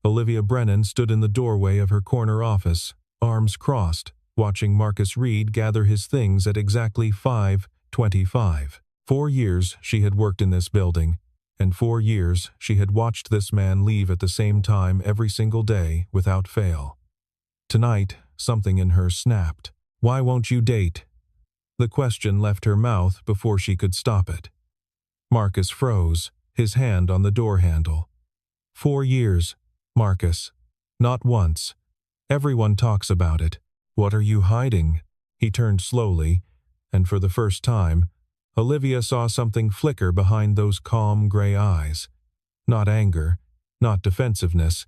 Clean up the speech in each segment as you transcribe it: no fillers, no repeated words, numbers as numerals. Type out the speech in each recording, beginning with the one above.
Olivia Brennan stood in the doorway of her corner office, arms crossed, watching Marcus Reed gather his things at exactly 5:25. 4 years she had worked in this building, and 4 years she had watched this man leave at the same time every single day without fail. Tonight, something in her snapped. "Why won't you date?" The question left her mouth before she could stop it. Marcus froze, his hand on the door handle. 4 years, Marcus. Not once. Everyone talks about it. What are you hiding? He turned slowly, and for the first time, Olivia saw something flicker behind those calm gray eyes. Not anger, not defensiveness,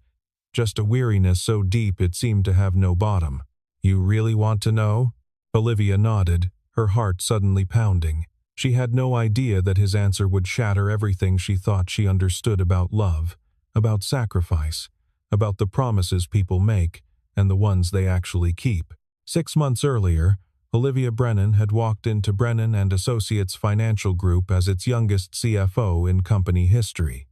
just a weariness so deep it seemed to have no bottom. "You really want to know?" Olivia nodded, her heart suddenly pounding. She had no idea that his answer would shatter everything she thought she understood about love, about sacrifice, about the promises people make, and the ones they actually keep. 6 months earlier, Olivia Brennan had walked into Brennan and Associates Financial Group as its youngest CFO in company history.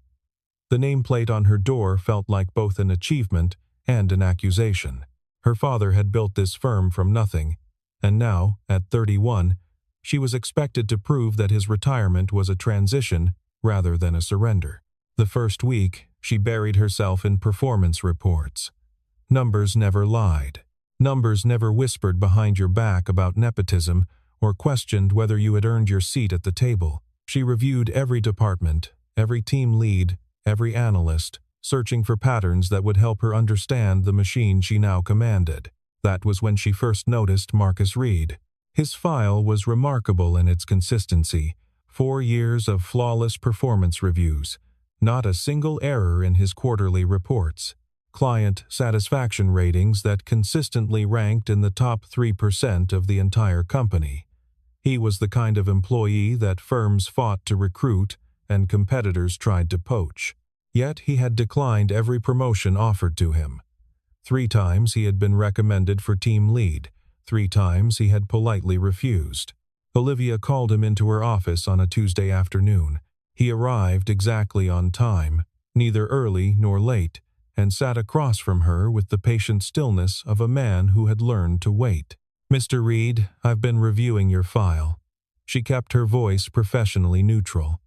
The nameplate on her door felt like both an achievement and an accusation. Her father had built this firm from nothing, and now, at 31, she was expected to prove that his retirement was a transition rather than a surrender. The first week, she buried herself in performance reports. Numbers never lied. Numbers never whispered behind your back about nepotism or questioned whether you had earned your seat at the table. She reviewed every department, every team lead, every analyst, searching for patterns that would help her understand the machine she now commanded. That was when she first noticed Marcus Reed. His file was remarkable in its consistency. 4 years of flawless performance reviews. Not a single error in his quarterly reports. Client satisfaction ratings that consistently ranked in the top 3% of the entire company. He was the kind of employee that firms fought to recruit and competitors tried to poach. Yet he had declined every promotion offered to him. 3 times he had been recommended for team lead. 3 times he had politely refused. Olivia called him into her office on a Tuesday afternoon. He arrived exactly on time, neither early nor late, and sat across from her with the patient stillness of a man who had learned to wait. "Mr. Reed, I've been reviewing your file." She kept her voice professionally neutral.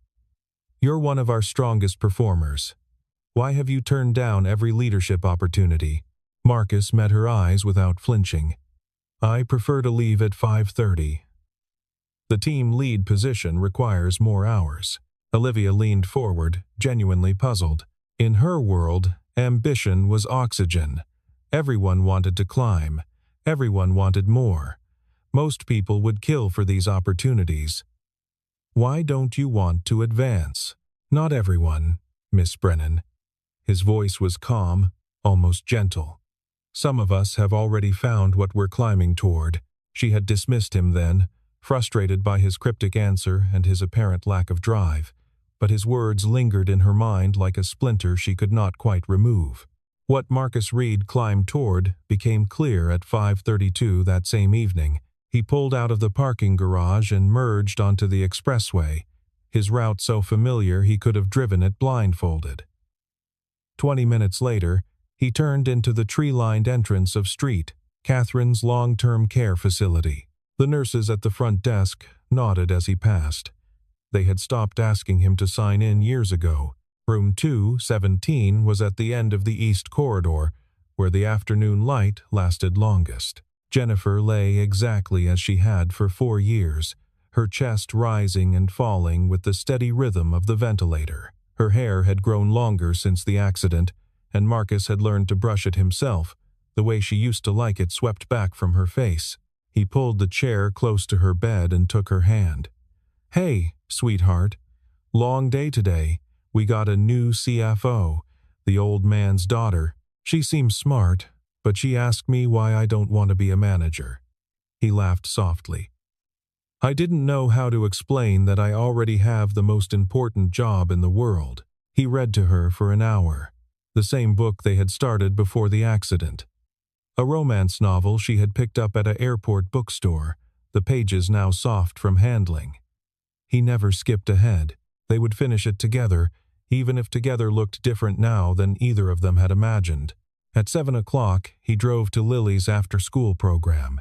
"You're one of our strongest performers. Why have you turned down every leadership opportunity?" Marcus met her eyes without flinching. "I prefer to leave at 5:30. The team lead position requires more hours." Olivia leaned forward, genuinely puzzled. In her world, ambition was oxygen. Everyone wanted to climb. Everyone wanted more. Most people would kill for these opportunities. "Why don't you want to advance?" "Not everyone, Miss Brennan." His voice was calm, almost gentle. "Some of us have already found what we're climbing toward." She had dismissed him then, frustrated by his cryptic answer and his apparent lack of drive, but his words lingered in her mind like a splinter she could not quite remove. What Marcus Reed climbed toward became clear at 5:32 that same evening. He pulled out of the parking garage and merged onto the expressway, his route so familiar he could have driven it blindfolded. 20 minutes later, he turned into the tree-lined entrance of Street, Catherine's long-term care facility. The nurses at the front desk nodded as he passed. They had stopped asking him to sign in years ago. Room 217 was at the end of the east corridor, where the afternoon light lasted longest. Jennifer lay exactly as she had for 4 years, her chest rising and falling with the steady rhythm of the ventilator. Her hair had grown longer since the accident, and Marcus had learned to brush it himself, the way she used to like it swept back from her face. He pulled the chair close to her bed and took her hand. "Hey, sweetheart. Long day today. We got a new CFO, the old man's daughter. She seems smart, but she asked me why I don't want to be a manager." He laughed softly. "I didn't know how to explain that I already have the most important job in the world." He read to her for an hour, the same book they had started before the accident. A romance novel she had picked up at an airport bookstore, the pages now soft from handling. He never skipped ahead. They would finish it together, even if together looked different now than either of them had imagined. At 7 o'clock, he drove to Lily's after-school program.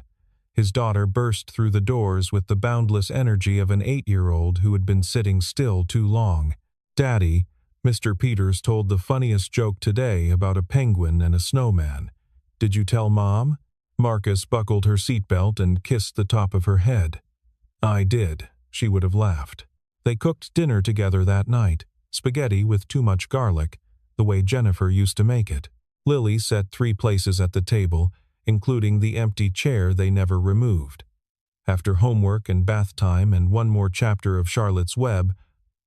His daughter burst through the doors with the boundless energy of an 8-year-old who had been sitting still too long. "Daddy," Mr. Peters told the funniest joke today about a penguin and a snowman. "Did you tell Mom?" Marcus buckled her seatbelt and kissed the top of her head. "I did," she would have laughed. They cooked dinner together that night, spaghetti with too much garlic, the way Jennifer used to make it. Lily set 3 places at the table, including the empty chair they never removed. After homework and bath time and one more chapter of Charlotte's Web,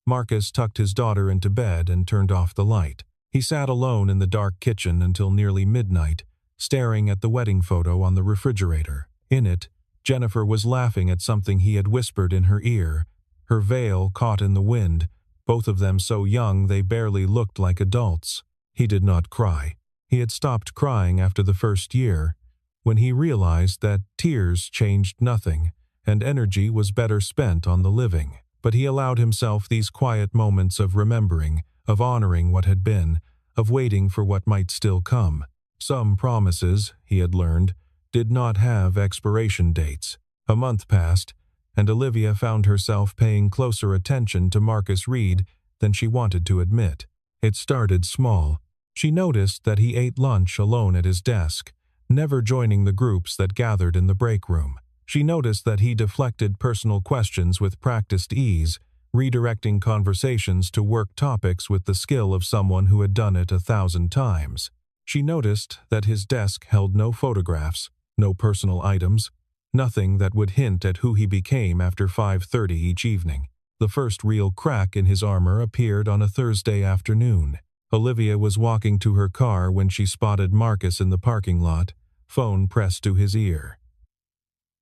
Marcus tucked his daughter into bed and turned off the light. He sat alone in the dark kitchen until nearly midnight, staring at the wedding photo on the refrigerator. In it, Jennifer was laughing at something he had whispered in her ear, her veil caught in the wind, both of them so young they barely looked like adults. He did not cry. He had stopped crying after the first year, when he realized that tears changed nothing, and energy was better spent on the living. But he allowed himself these quiet moments of remembering, of honoring what had been, of waiting for what might still come. Some promises, he had learned, did not have expiration dates. A month passed, and Olivia found herself paying closer attention to Marcus Reed than she wanted to admit. It started small. She noticed that he ate lunch alone at his desk, never joining the groups that gathered in the break room. She noticed that he deflected personal questions with practiced ease, redirecting conversations to work topics with the skill of someone who had done it 1,000 times. She noticed that his desk held no photographs, no personal items, nothing that would hint at who he became after 5:30 each evening. The first real crack in his armor appeared on a Thursday afternoon. Olivia was walking to her car when she spotted Marcus in the parking lot, phone pressed to his ear.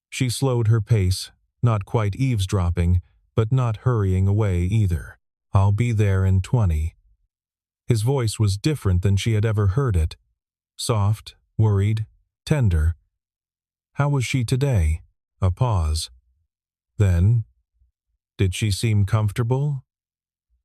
She slowed her pace, not quite eavesdropping, but not hurrying away either. "I'll be there in 20. His voice was different than she had ever heard it. Soft, worried, tender. How was she today? A pause. Then, did she seem comfortable?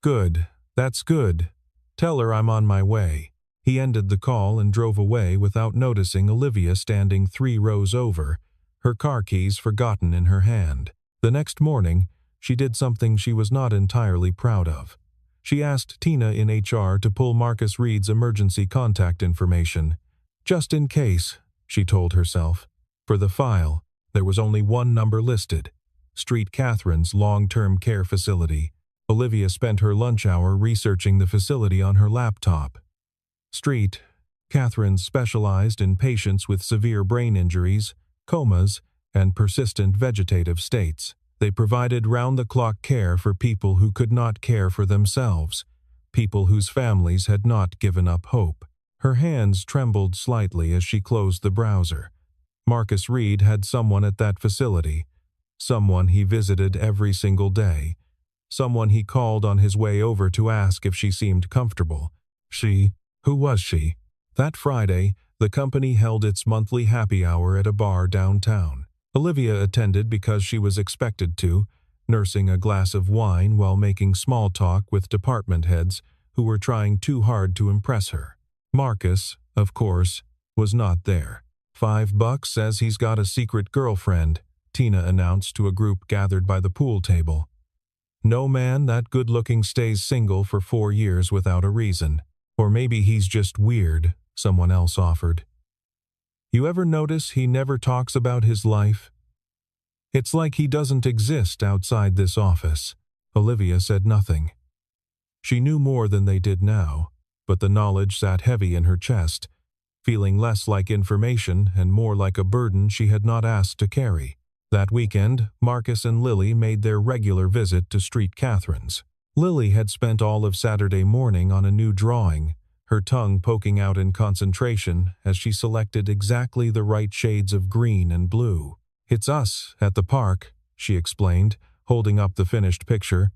"Good, that's good. Tell her I'm on my way." He ended the call and drove away without noticing Olivia standing 3 rows over, her car keys forgotten in her hand. The next morning, she did something she was not entirely proud of. She asked Tina in HR to pull Marcus Reed's emergency contact information. Just in case, she told herself. For the file, there was only one number listed: Street Catherine's long-term care facility. Olivia spent her lunch hour researching the facility on her laptop. Street Catherine specialized in patients with severe brain injuries, comas, and persistent vegetative states. They provided round-the-clock care for people who could not care for themselves, people whose families had not given up hope. Her hands trembled slightly as she closed the browser. Marcus Reed had someone at that facility, someone he visited every single day, someone he called on his way over to ask if she seemed comfortable. Who was she? That Friday, the company held its monthly happy hour at a bar downtown. Olivia attended because she was expected to, nursing a glass of wine while making small talk with department heads who were trying too hard to impress her. Marcus, of course, was not there. $5 says he's got a secret girlfriend, Tina announced to a group gathered by the pool table. No man that good-looking stays single for 4 years without a reason. Or maybe he's just weird, someone else offered. You ever notice he never talks about his life? It's like he doesn't exist outside this office. Olivia said nothing. She knew more than they did now, but the knowledge sat heavy in her chest, feeling less like information and more like a burden she had not asked to carry. That weekend, Marcus and Lily made their regular visit to Street Catherine's. Lily had spent all of Saturday morning on a new drawing, her tongue poking out in concentration as she selected exactly the right shades of green and blue. "It's us, at the park," she explained, holding up the finished picture.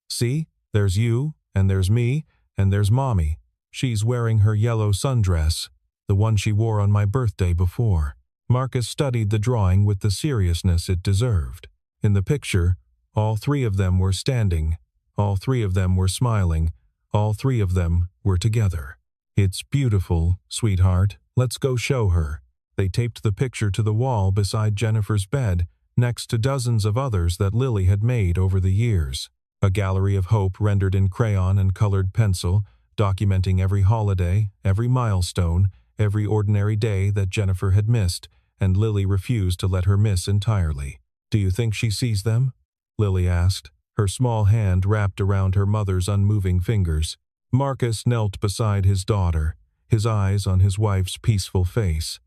"See, there's you, and there's me, and there's Mommy. She's wearing her yellow sundress, the one she wore on my birthday before." Marcus studied the drawing with the seriousness it deserved. In the picture, all 3 of them were standing, all 3 of them were smiling, All three of them were together. "It's beautiful, sweetheart. Let's go show her." They taped the picture to the wall beside Jennifer's bed, next to dozens of others that Lily had made over the years. A gallery of hope rendered in crayon and colored pencil, documenting every holiday, every milestone, every ordinary day that Jennifer had missed, and Lily refused to let her miss entirely. "Do you think she sees them?" Lily asked, her small hand wrapped around her mother's unmoving fingers. Marcus knelt beside his daughter, his eyes on his wife's peaceful face.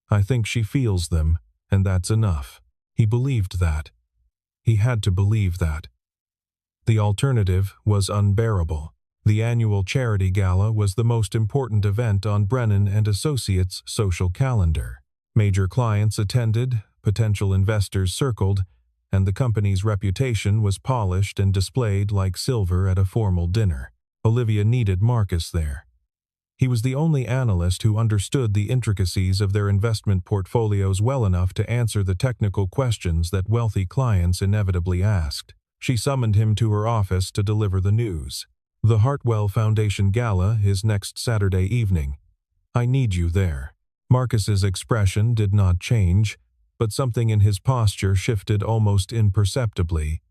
"I think she feels them, and that's enough." He believed that. He had to believe that. The alternative was unbearable. The annual charity gala was the most important event on Brennan and Associates' social calendar. Major clients attended, potential investors circled, and the company's reputation was polished and displayed like silver at a formal dinner. Olivia needed Marcus there. He was the only analyst who understood the intricacies of their investment portfolios well enough to answer the technical questions that wealthy clients inevitably asked. She summoned him to her office to deliver the news. "The Hartwell Foundation Gala is next Saturday evening. I need you there." Marcus's expression did not change, but something in his posture shifted almost imperceptibly.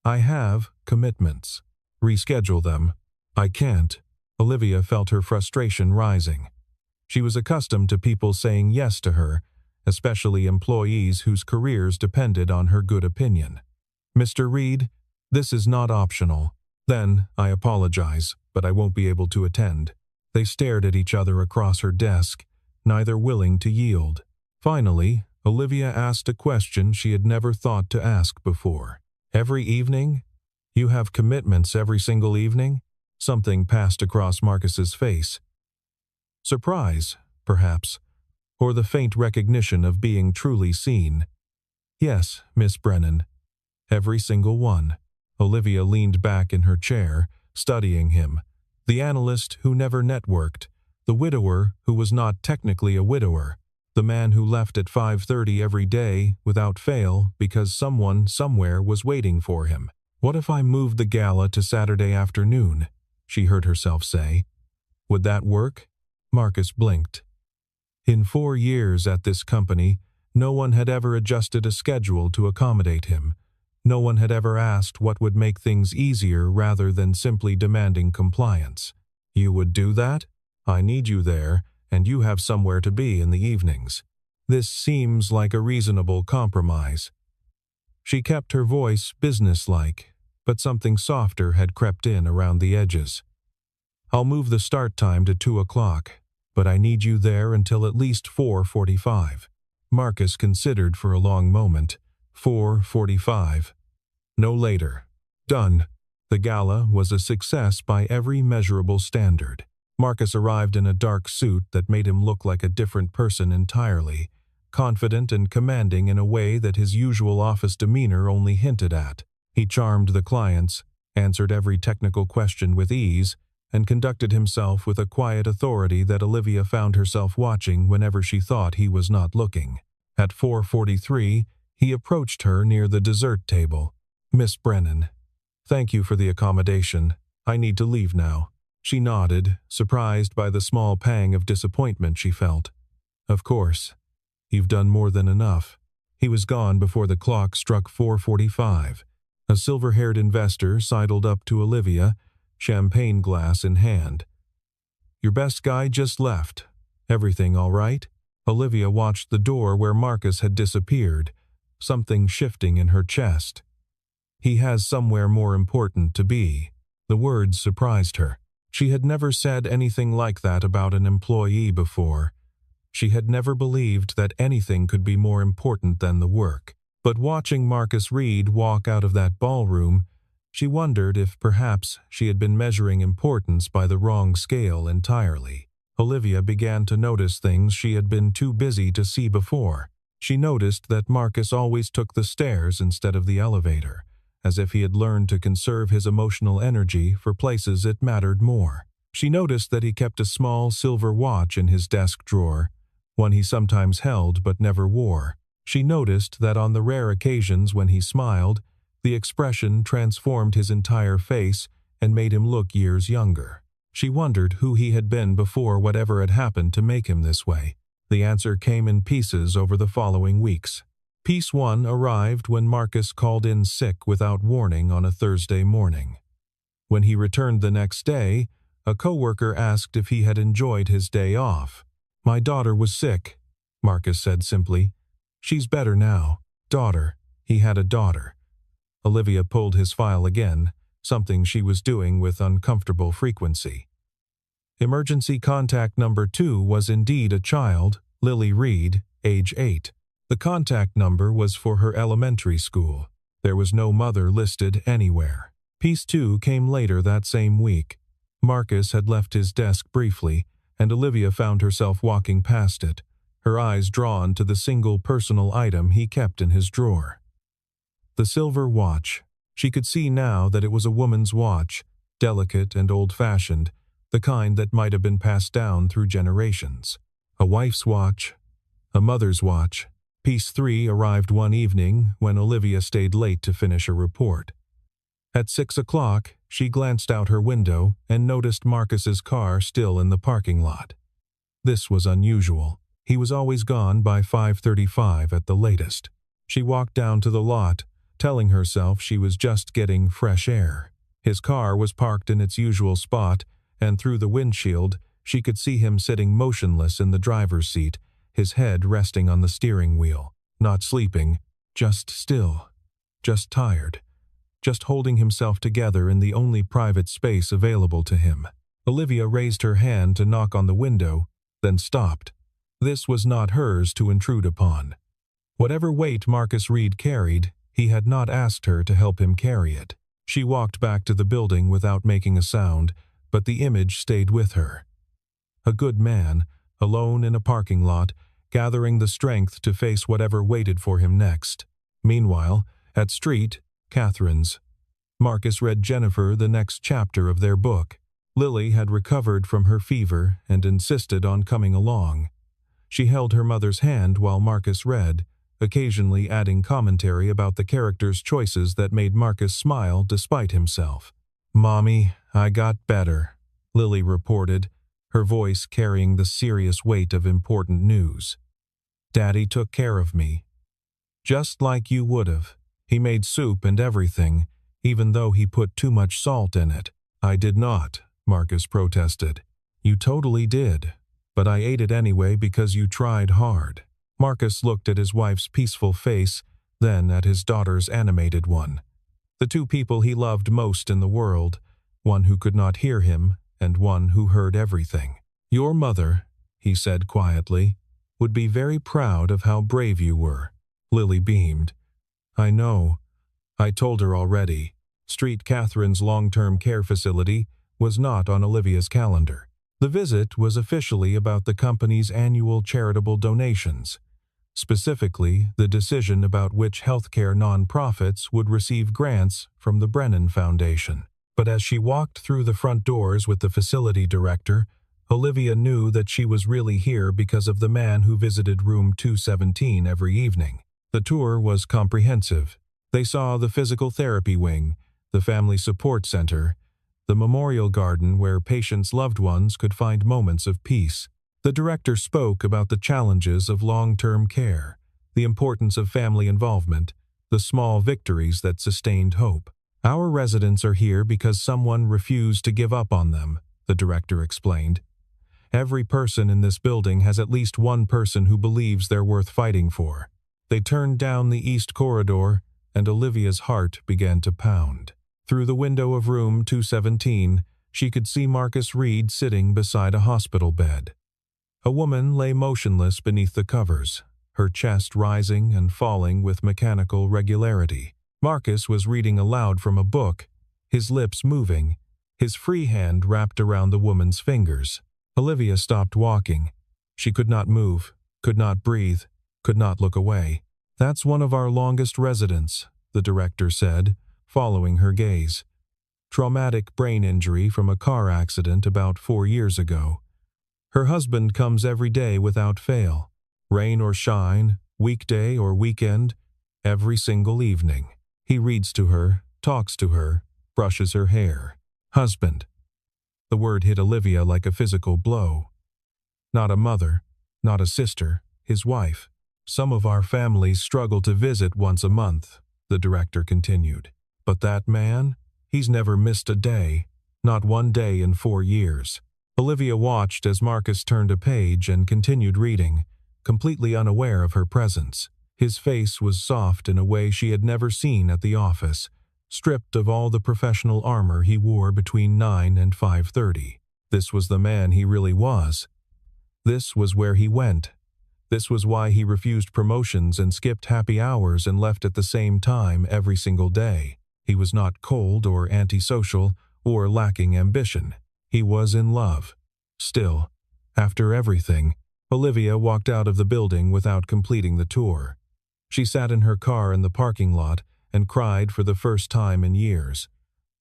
"I have commitments. Reschedule them." "I can't." Olivia felt her frustration rising. She was accustomed to people saying yes to her, especially employees whose careers depended on her good opinion. "Mr. Reed, this is not optional." "Then, I apologize, but I won't be able to attend." They stared at each other across her desk, neither willing to yield. Finally, Olivia asked a question she had never thought to ask before. "Every evening? You have commitments every single evening?" Something passed across Marcus's face. Surprise, perhaps, or the faint recognition of being truly seen. "Yes, Miss Brennan. Every single one." Olivia leaned back in her chair, studying him. The analyst who never networked, the widower who was not technically a widower, the man who left at 5:30 every day without fail because someone somewhere was waiting for him. "What if I moved the gala to Saturday afternoon?" she heard herself say. "Would that work?" Marcus blinked. In 4 years at this company, no one had ever adjusted a schedule to accommodate him. No one had ever asked what would make things easier rather than simply demanding compliance. "You would do that? I need you there, and you have somewhere to be in the evenings. This seems like a reasonable compromise." She kept her voice businesslike, but something softer had crept in around the edges. "I'll move the start time to 2 o'clock, but I need you there until at least 4:45. Marcus considered for a long moment. 4:45. No later. Done. The gala was a success by every measurable standard. Marcus arrived in a dark suit that made him look like a different person entirely, confident and commanding in a way that his usual office demeanor only hinted at. He charmed the clients, answered every technical question with ease, and conducted himself with a quiet authority that Olivia found herself watching whenever she thought he was not looking. At 4:43, he approached her near the dessert table. "Miss Brennan, thank you for the accommodation. I need to leave now." She nodded, surprised by the small pang of disappointment she felt. "Of course. You've done more than enough." He was gone before the clock struck 4:45. A silver-haired investor sidled up to Olivia, champagne glass in hand. "Your best guy just left. Everything all right?" Olivia watched the door where Marcus had disappeared, something shifting in her chest. "He has somewhere more important to be." The words surprised her. She had never said anything like that about an employee before. She had never believed that anything could be more important than the work. But watching Marcus Reed walk out of that ballroom, she wondered if perhaps she had been measuring importance by the wrong scale entirely. Olivia began to notice things she had been too busy to see before. She noticed that Marcus always took the stairs instead of the elevator, as if he had learned to conserve his emotional energy for places it mattered more. She noticed that he kept a small silver watch in his desk drawer, one he sometimes held but never wore. She noticed that on the rare occasions when he smiled, the expression transformed his entire face and made him look years younger. She wondered who he had been before whatever had happened to make him this way. The answer came in pieces over the following weeks. Piece 1 arrived when Marcus called in sick without warning on a Thursday morning. When he returned the next day, a coworker asked if he had enjoyed his day off. "My daughter was sick," Marcus said simply. "She's better now." Daughter. He had a daughter. Olivia pulled his file again, something she was doing with uncomfortable frequency. Emergency contact number 2 was indeed a child, Lily Reed, age 8. The contact number was for her elementary school. There was no mother listed anywhere. Piece 2 came later that same week. Marcus had left his desk briefly, and Olivia found herself walking past it, her eyes drawn to the single personal item he kept in his drawer. The silver watch. She could see now that it was a woman's watch, delicate and old-fashioned, the kind that might have been passed down through generations. A wife's watch, a mother's watch. Piece 3 arrived one evening when Olivia stayed late to finish a report. At 6 o'clock, she glanced out her window and noticed Marcus's car still in the parking lot. This was unusual. He was always gone by 5:35 at the latest. She walked down to the lot, telling herself she was just getting fresh air. His car was parked in its usual spot, and through the windshield, she could see him sitting motionless in the driver's seat, his head resting on the steering wheel. Not sleeping, just still, just tired, just holding himself together in the only private space available to him. Olivia raised her hand to knock on the window, then stopped. This was not hers to intrude upon. Whatever weight Marcus Reed carried, he had not asked her to help him carry it. She walked back to the building without making a sound, but the image stayed with her. A good man, alone in a parking lot, gathering the strength to face whatever waited for him next. Meanwhile, at Street, Catherine's, Marcus read Jennifer the next chapter of their book. Lily had recovered from her fever and insisted on coming along. She held her mother's hand while Marcus read, occasionally adding commentary about the character's choices that made Marcus smile despite himself. "Mommy, I got better," Lily reported, her voice carrying the serious weight of important news. "Daddy took care of me. Just like you would have. He made soup and everything, even though he put too much salt in it." "I did not," Marcus protested. "You totally did, but I ate it anyway because you tried hard." Marcus looked at his wife's peaceful face, then at his daughter's animated one. The two people he loved most in the world, one who could not hear him and one who heard everything. "Your mother," he said quietly, "would be very proud of how brave you were." Lily beamed. "I know. I told her already." Street Catherine's long-term care facility was not on Olivia's calendar. The visit was officially about the company's annual charitable donations, specifically the decision about which healthcare nonprofits would receive grants from the Brennan Foundation. But as she walked through the front doors with the facility director, Olivia knew that she was really here because of the man who visited room 217 every evening. The tour was comprehensive. They saw the physical therapy wing, the family support center, the memorial garden where patients' loved ones could find moments of peace. The director spoke about the challenges of long-term care, the importance of family involvement, the small victories that sustained hope. "Our residents are here because someone refused to give up on them," the director explained. "Every person in this building has at least one person who believes they're worth fighting for." They turned down the east corridor, and Olivia's heart began to pound. Through the window of room 217, she could see Marcus Reed sitting beside a hospital bed. A woman lay motionless beneath the covers, her chest rising and falling with mechanical regularity. Marcus was reading aloud from a book, his lips moving, his free hand wrapped around the woman's fingers. Olivia stopped walking. She could not move, could not breathe, could not look away. "That's one of our longest residents," the director said, following her gaze. "Traumatic brain injury from a car accident about 4 years ago. Her husband comes every day without fail, rain or shine, weekday or weekend, every single evening. He reads to her, talks to her, brushes her hair. Husband. The word hit Olivia like a physical blow. Not a mother, not a sister, his wife. Some of our families struggle to visit once a month, the director continued. But that man? He's never missed a day, not one day in 4 years. Olivia watched as Marcus turned a page and continued reading, completely unaware of her presence. His face was soft in a way she had never seen at the office, stripped of all the professional armor he wore between 9 and 5:30. This was the man he really was. This was where he went. This was why he refused promotions and skipped happy hours and left at the same time every single day. He was not cold or antisocial or lacking ambition. He was in love. Still, after everything, Olivia walked out of the building without completing the tour. She sat in her car in the parking lot and cried for the first time in years.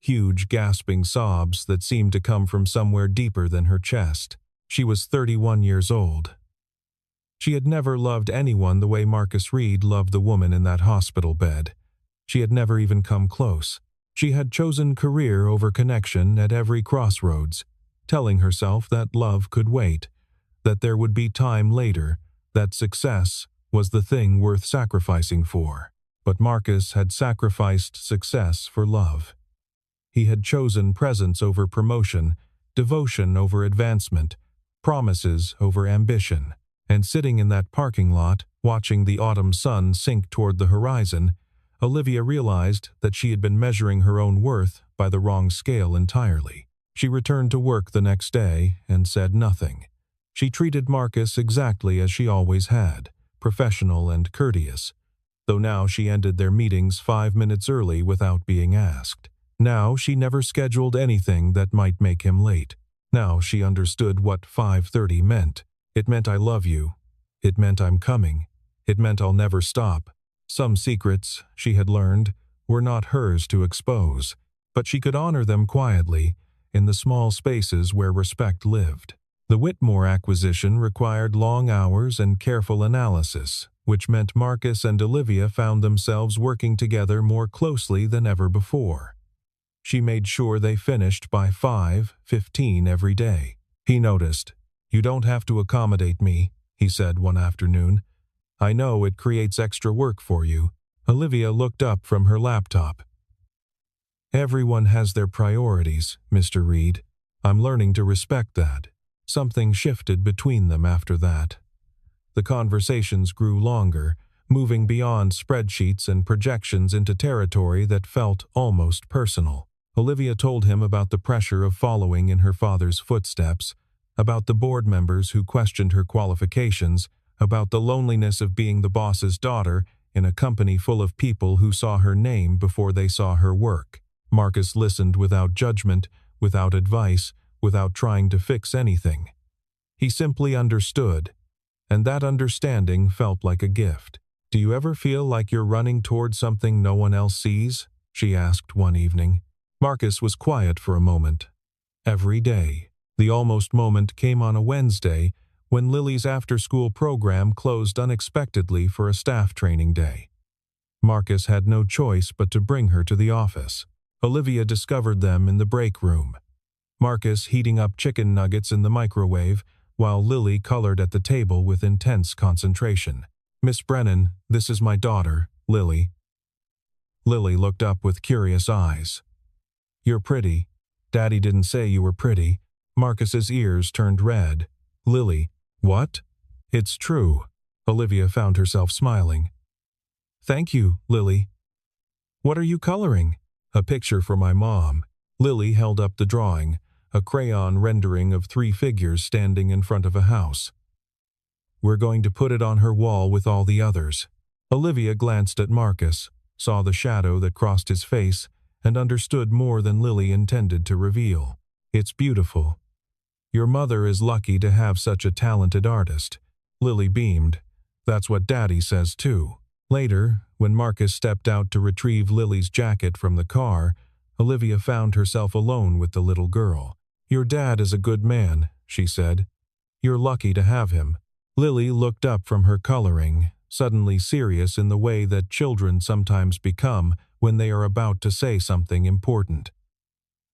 Huge gasping sobs that seemed to come from somewhere deeper than her chest. She was 31 years old. She had never loved anyone the way Marcus Reed loved the woman in that hospital bed. She had never even come close. She had chosen career over connection at every crossroads, telling herself that love could wait, that there would be time later, that success was the thing worth sacrificing for. But Marcus had sacrificed success for love. He had chosen presence over promotion, devotion over advancement, promises over ambition. And sitting in that parking lot, watching the autumn sun sink toward the horizon, Olivia realized that she had been measuring her own worth by the wrong scale entirely. She returned to work the next day and said nothing. She treated Marcus exactly as she always had, professional and courteous, though now she ended their meetings 5 minutes early without being asked. Now she never scheduled anything that might make him late. Now she understood what 5:30 meant. It meant I love you. It meant I'm coming. It meant I'll never stop. Some secrets, she had learned, were not hers to expose, but she could honor them quietly, in the small spaces where respect lived. The Whitmore acquisition required long hours and careful analysis, which meant Marcus and Olivia found themselves working together more closely than ever before. She made sure they finished by 5:15 every day. He noticed. "You don't have to accommodate me," he said one afternoon. "I know it creates extra work for you." Olivia looked up from her laptop. "Everyone has their priorities, Mr. Reed. I'm learning to respect that." Something shifted between them after that. The conversations grew longer, moving beyond spreadsheets and projections into territory that felt almost personal. Olivia told him about the pressure of following in her father's footsteps, about the board members who questioned her qualifications, about the loneliness of being the boss's daughter in a company full of people who saw her name before they saw her work. Marcus listened without judgment, without advice, without trying to fix anything. He simply understood, and that understanding felt like a gift. "Do you ever feel like you're running toward something no one else sees?" she asked one evening. Marcus was quiet for a moment. Every day. The almost moment came on a Wednesday when Lily's after-school program closed unexpectedly for a staff training day. Marcus had no choice but to bring her to the office. Olivia discovered them in the break room. Marcus heating up chicken nuggets in the microwave, while Lily colored at the table with intense concentration. "Miss Brennan, this is my daughter, Lily." Lily looked up with curious eyes. "You're pretty. Daddy didn't say you were pretty." Marcus's ears turned red. "Lily, what?" "It's true." Olivia found herself smiling. "Thank you, Lily." "What are you coloring?" "A picture for my mom." Lily held up the drawing, a crayon rendering of 3 figures standing in front of a house. "We're going to put it on her wall with all the others." Olivia glanced at Marcus, saw the shadow that crossed his face, and understood more than Lily intended to reveal. "It's beautiful. Your mother is lucky to have such a talented artist." Lily beamed. "That's what Daddy says too." Later, when Marcus stepped out to retrieve Lily's jacket from the car, Olivia found herself alone with the little girl. "Your dad is a good man," she said. "You're lucky to have him." Lily looked up from her coloring, suddenly serious in the way that children sometimes become when they are about to say something important.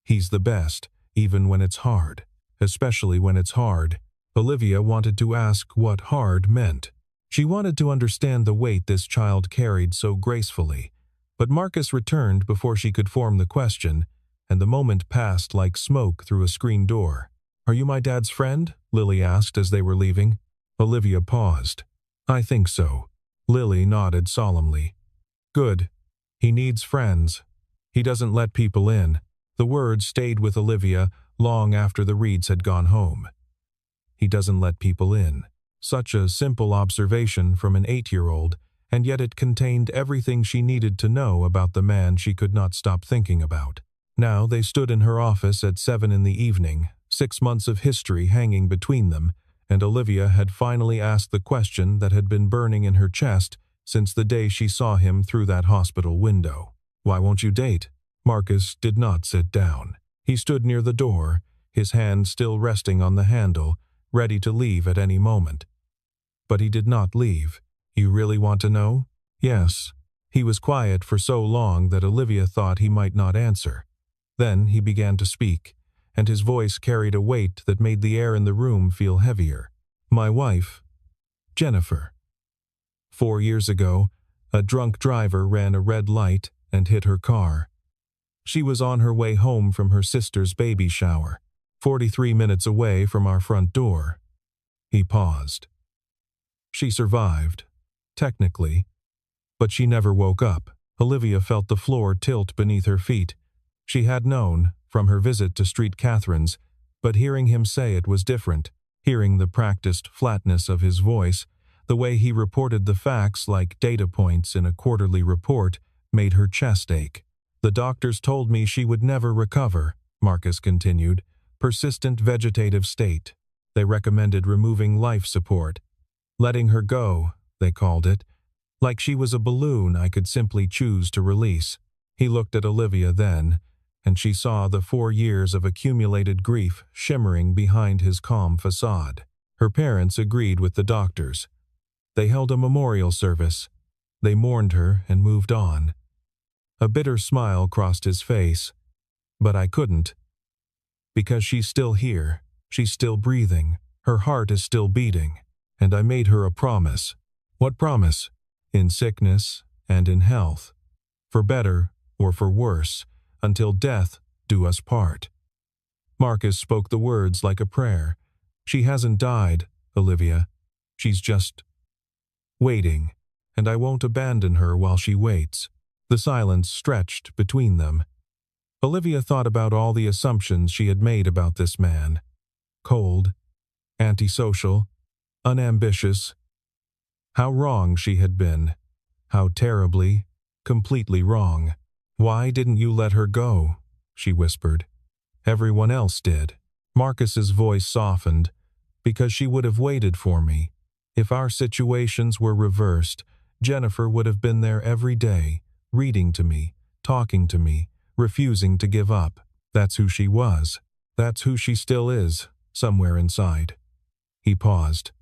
He's the best, even when it's hard. Especially when it's hard. Olivia wanted to ask what hard meant. She wanted to understand the weight this child carried so gracefully. But Marcus returned before she could form the question, and the moment passed like smoke through a screen door. "Are you my dad's friend?" Lily asked as they were leaving. Olivia paused. "I think so." Lily nodded solemnly. "Good. He needs friends. He doesn't let people in." The words stayed with Olivia long after the Reeds had gone home. He doesn't let people in. Such a simple observation from an 8-year-old, and yet it contained everything she needed to know about the man she could not stop thinking about. Now they stood in her office at 7 in the evening, 6 months of history hanging between them, and Olivia had finally asked the question that had been burning in her chest since the day she saw him through that hospital window. "Why won't you date?" Marcus did not sit down. He stood near the door, his hand still resting on the handle, ready to leave at any moment. But he did not leave. "You really want to know?" "Yes." He was quiet for so long that Olivia thought he might not answer. Then he began to speak, and his voice carried a weight that made the air in the room feel heavier. "My wife, Jennifer. 4 years ago, a drunk driver ran a red light and hit her car. She was on her way home from her sister's baby shower, 43 minutes away from our front door." He paused. "She survived, technically, but she never woke up." Olivia felt the floor tilt beneath her feet. She had known, from her visit to Street Catherine's, but hearing him say it was different. Hearing the practiced flatness of his voice, the way he reported the facts like data points in a quarterly report, made her chest ache. "The doctors told me she would never recover," Marcus continued. "Persistent vegetative state. They recommended removing life support. Letting her go, they called it. Like she was a balloon I could simply choose to release." He looked at Olivia then, and she saw the 4 years of accumulated grief shimmering behind his calm facade. Her parents agreed with the doctors. They held a memorial service. They mourned her and moved on. A bitter smile crossed his face. "But I couldn't. Because she's still here. She's still breathing. Her heart is still beating. And I made her a promise." "What promise?" "In sickness and in health. For better or for worse, until death do us part." Marcus spoke the words like a prayer. "She hasn't died, Olivia. She's just waiting, and I won't abandon her while she waits." The silence stretched between them. Olivia thought about all the assumptions she had made about this man. Cold, antisocial, unambitious. How wrong she had been. How terribly, completely wrong. "Why didn't you let her go?" she whispered. "Everyone else did." Marcus's voice softened. "Because she would have waited for me. If our situations were reversed, Jennifer would have been there every day, reading to me, talking to me, refusing to give up. That's who she was. That's who she still is, somewhere inside." He paused.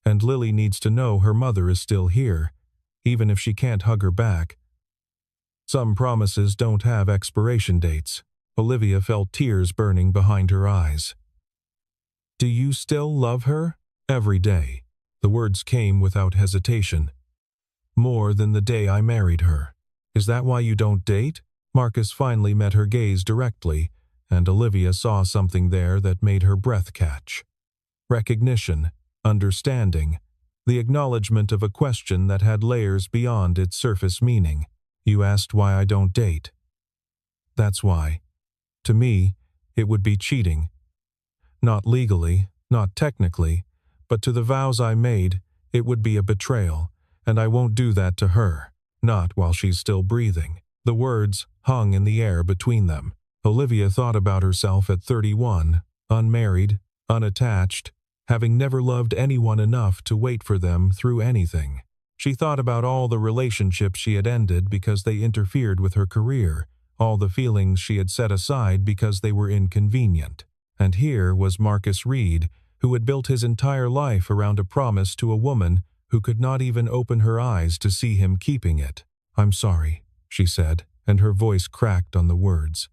"And Lily needs to know her mother is still here, even if she can't hug her back. Some promises don't have expiration dates." Olivia felt tears burning behind her eyes. "Do you still love her?" "Every day." The words came without hesitation. "More than the day I married her." "Is that why you don't date?" Marcus finally met her gaze directly, and Olivia saw something there that made her breath catch. Recognition, understanding, the acknowledgement of a question that had layers beyond its surface meaning. "You asked why I don't date." "That's why. To me, it would be cheating. Not legally, not technically, but to the vows I made, it would be a betrayal, and I won't do that to her. Not while she's still breathing." The words hung in the air between them. Olivia thought about herself at 31, unmarried, unattached, having never loved anyone enough to wait for them through anything. She thought about all the relationships she had ended because they interfered with her career, all the feelings she had set aside because they were inconvenient. And here was Marcus Reed, who had built his entire life around a promise to a woman who could not even open her eyes to see him keeping it. "I'm sorry," she said, and her voice cracked on the words.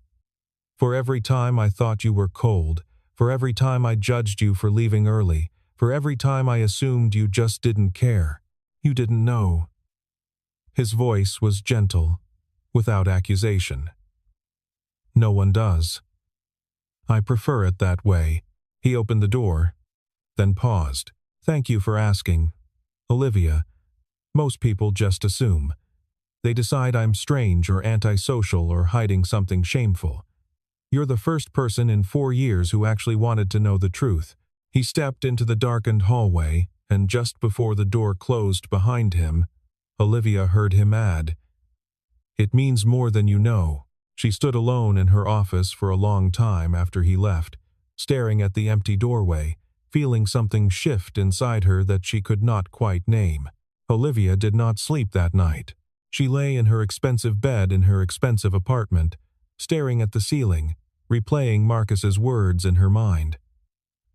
For every time I thought you were cold, for every time I judged you for leaving early, for every time I assumed you just didn't care. You didn't know." His voice was gentle, without accusation. "No one does. I prefer it that way." He opened the door, then paused. "Thank you for asking, Olivia. Most people just assume. They decide I'm strange or antisocial or hiding something shameful. You're the first person in 4 years who actually wanted to know the truth." He stepped into the darkened hallway, and just before the door closed behind him, Olivia heard him add, "It means more than you know." She stood alone in her office for a long time after he left, staring at the empty doorway, feeling something shift inside her that she could not quite name. Olivia did not sleep that night. She lay in her expensive bed in her expensive apartment, staring at the ceiling, replaying Marcus's words in her mind.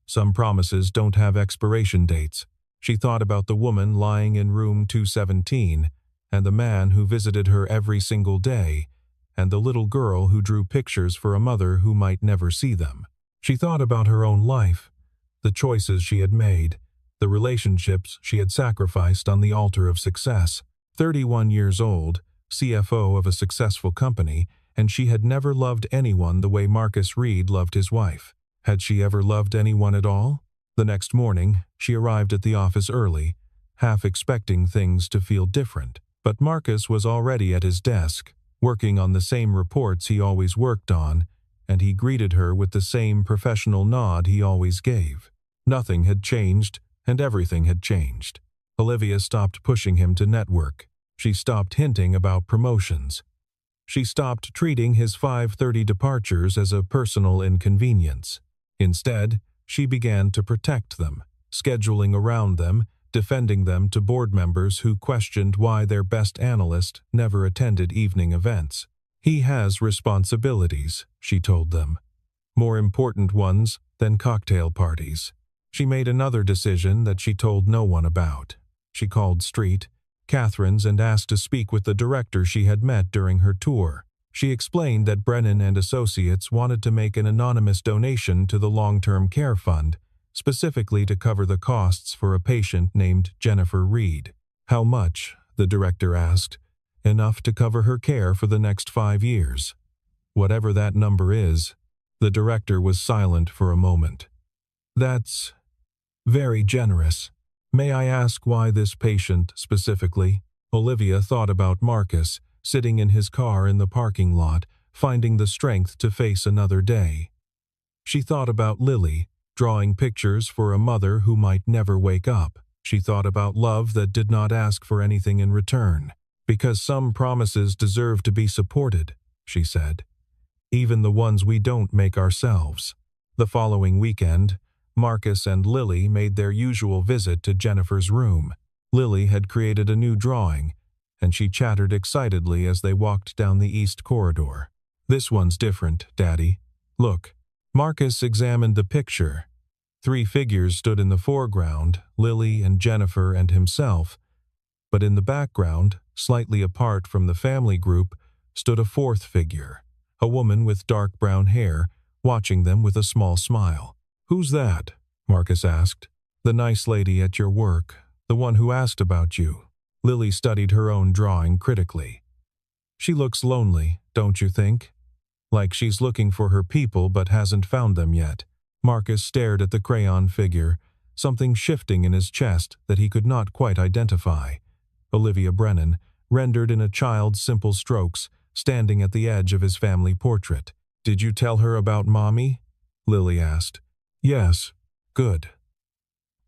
Some promises don't have expiration dates. She thought about the woman lying in room 217, and the man who visited her every single day, and the little girl who drew pictures for a mother who might never see them. She thought about her own life, the choices she had made, the relationships she had sacrificed on the altar of success. 31 years old, CFO of a successful company, and she had never loved anyone the way Marcus Reed loved his wife. Had she ever loved anyone at all? The next morning, she arrived at the office early, half expecting things to feel different. But Marcus was already at his desk, working on the same reports he always worked on, and he greeted her with the same professional nod he always gave. Nothing had changed, and everything had changed. Olivia stopped pushing him to network. She stopped hinting about promotions. She stopped treating his 5:30 departures as a personal inconvenience. Instead, she began to protect them, scheduling around them, defending them to board members who questioned why their best analyst never attended evening events. "He has responsibilities," she told them. "More important ones than cocktail parties." She made another decision that she told no one about. She called Street, Catherine's, and asked to speak with the director she had met during her tour. She explained that Brennan and Associates wanted to make an anonymous donation to the long-term care fund, specifically to cover the costs for a patient named Jennifer Reed. "How much?" the director asked. "Enough to cover her care for the next 5 years. Whatever that number is." The director was silent for a moment. "That's very generous. May I ask why this patient specifically?" Olivia thought about Marcus, sitting in his car in the parking lot, finding the strength to face another day. She thought about Lily, drawing pictures for a mother who might never wake up. She thought about love that did not ask for anything in return. "Because some promises deserve to be supported," she said. "Even the ones we don't make ourselves." The following weekend, Marcus and Lily made their usual visit to Jennifer's room. Lily had created a new drawing, and she chattered excitedly as they walked down the east corridor. "This one's different, Daddy. Look." Marcus examined the picture. 3 figures stood in the foreground, Lily and Jennifer and himself, but in the background, slightly apart from the family group, stood a 4th figure, a woman with dark brown hair, watching them with a small smile. "Who's that?" Marcus asked. "The nice lady at your work, the one who asked about you." Lily studied her own drawing critically. "She looks lonely, don't you think? Like she's looking for her people but hasn't found them yet." Marcus stared at the crayon figure, something shifting in his chest that he could not quite identify. Olivia Brennan, rendered in a child's simple strokes, standing at the edge of his family portrait. "Did you tell her about Mommy?" Lily asked. "Yes. Good."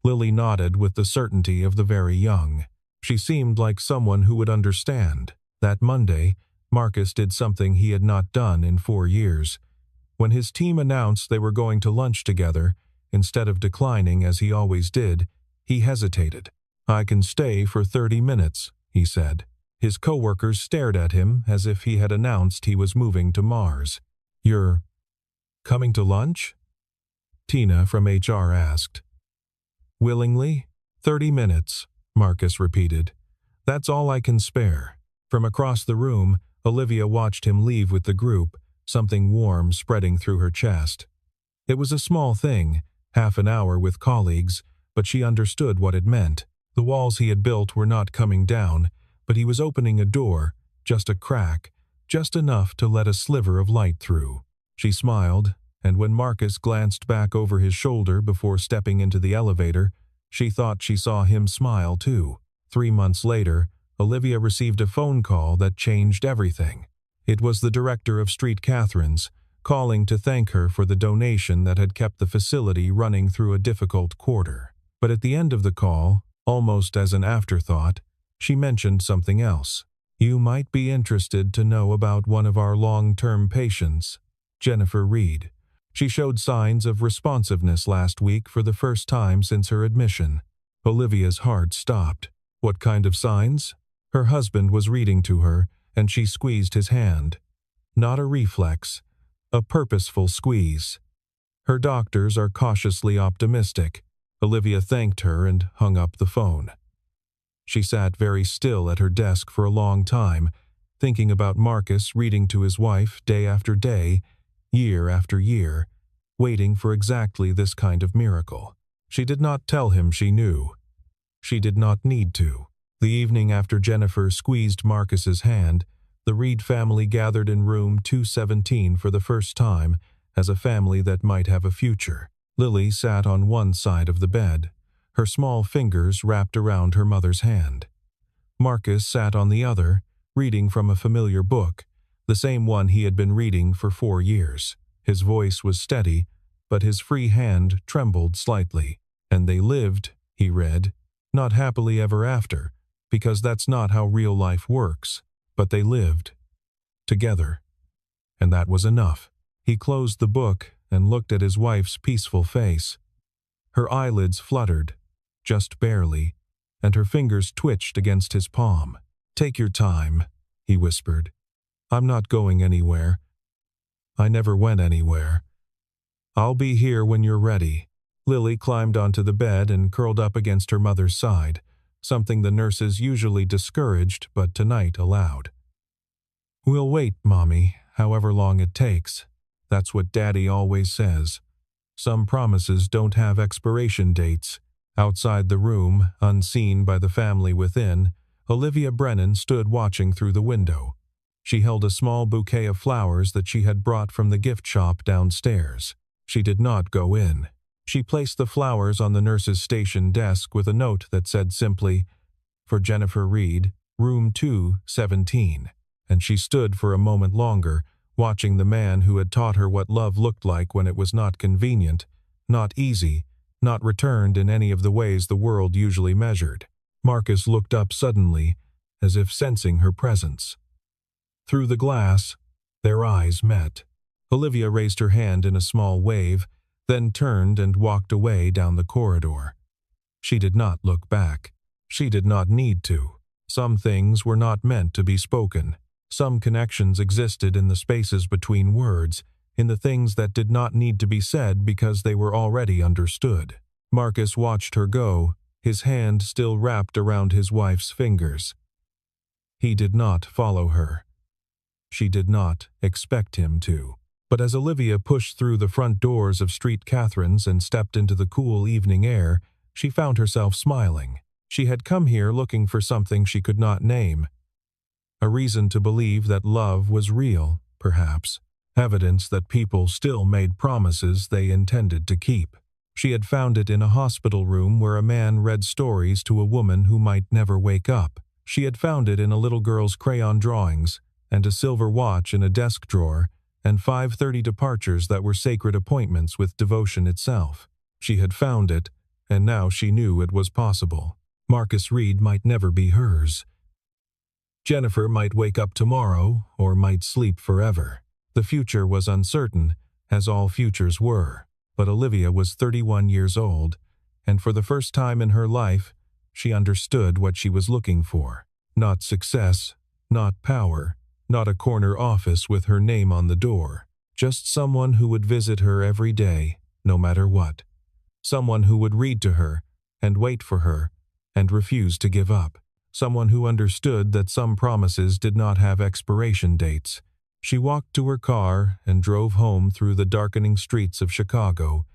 Lily nodded with the certainty of the very young. She seemed like someone who would understand. That Monday, Marcus did something he had not done in 4 years. When his team announced they were going to lunch together, instead of declining as he always did, he hesitated. "I can stay for 30 minutes, he said. His coworkers stared at him as if he had announced he was moving to Mars. "You're coming to lunch?" Tina from HR asked. "Willingly? 30 minutes, Marcus repeated. "That's all I can spare." From across the room, Olivia watched him leave with the group, something warm spreading through her chest. It was a small thing, half an hour with colleagues, but she understood what it meant. The walls he had built were not coming down, but he was opening a door, just a crack, just enough to let a sliver of light through. She smiled, and when Marcus glanced back over his shoulder before stepping into the elevator, she thought she saw him smile too. 3 months later, Olivia received a phone call that changed everything. It was the director of Street Catherine's, calling to thank her for the donation that had kept the facility running through a difficult quarter. But at the end of the call, almost as an afterthought, she mentioned something else. "You might be interested to know about one of our long-term patients, Jennifer Reed. She showed signs of responsiveness last week for the first time since her admission." Olivia's heart stopped. What kind of signs? Her husband was reading to her, and she squeezed his hand. Not a reflex, a purposeful squeeze. Her doctors are cautiously optimistic. Olivia thanked her and hung up the phone. She sat very still at her desk for a long time, thinking about Marcus reading to his wife day after day, year after year, waiting for exactly this kind of miracle. She did not tell him she knew. She did not need to. The evening after Jennifer squeezed Marcus's hand, the Reed family gathered in room 217 for the first time as a family that might have a future. Lily sat on one side of the bed, her small fingers wrapped around her mother's hand. Marcus sat on the other, reading from a familiar book, the same one he had been reading for 4 years. His voice was steady, but his free hand trembled slightly. "And they lived," he read, "not happily ever after, because that's not how real life works, but they lived. Together." And that was enough. He closed the book and looked at his wife's peaceful face. Her eyelids fluttered, just barely, and her fingers twitched against his palm. "Take your time," he whispered. "I'm not going anywhere. I never went anywhere. I'll be here when you're ready." Lily climbed onto the bed and curled up against her mother's side, something the nurses usually discouraged but tonight allowed. "We'll wait, Mommy, however long it takes. That's what Daddy always says. Some promises don't have expiration dates." Outside the room, unseen by the family within, Olivia Brennan stood watching through the window. She held a small bouquet of flowers that she had brought from the gift shop downstairs. She did not go in. She placed the flowers on the nurse's station desk with a note that said simply, "For Jennifer Reed, room 217. And she stood for a moment longer, watching the man who had taught her what love looked like when it was not convenient, not easy, not returned in any of the ways the world usually measured. Marcus looked up suddenly, as if sensing her presence. Through the glass, their eyes met. Olivia raised her hand in a small wave, then turned and walked away down the corridor. She did not look back. She did not need to. Some things were not meant to be spoken. Some connections existed in the spaces between words, in the things that did not need to be said because they were already understood. Marcus watched her go, his hand still wrapped around his wife's fingers. He did not follow her. She did not expect him to. But as Olivia pushed through the front doors of Street Catherine's and stepped into the cool evening air, she found herself smiling. She had come here looking for something she could not name. A reason to believe that love was real, perhaps. Evidence that people still made promises they intended to keep. She had found it in a hospital room where a man read stories to a woman who might never wake up. She had found it in a little girl's crayon drawings, and a silver watch in a desk drawer, and 5:30 departures that were sacred appointments with devotion itself. She had found it, and now she knew it was possible. Marcus Reed might never be hers. Jennifer might wake up tomorrow, or might sleep forever. The future was uncertain, as all futures were, but Olivia was 31 years old, and for the first time in her life, she understood what she was looking for. Not success, not power, not a corner office with her name on the door. Just someone who would visit her every day, no matter what. Someone who would read to her, and wait for her, and refuse to give up. Someone who understood that some promises did not have expiration dates, She walked to her car and drove home through the darkening streets of Chicago,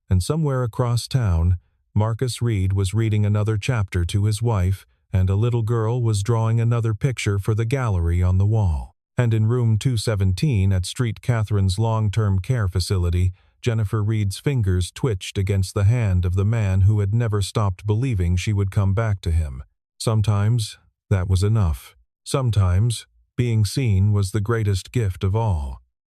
and somewhere across town, Marcus Reed was reading another chapter to his wife, and a little girl was drawing another picture for the gallery on the wall. And in room 217 at Street Catherine's long-term care facility, Jennifer Reed's fingers twitched against the hand of the man who had never stopped believing she would come back to him. Sometimes that was enough. Sometimes being seen was the greatest gift of all.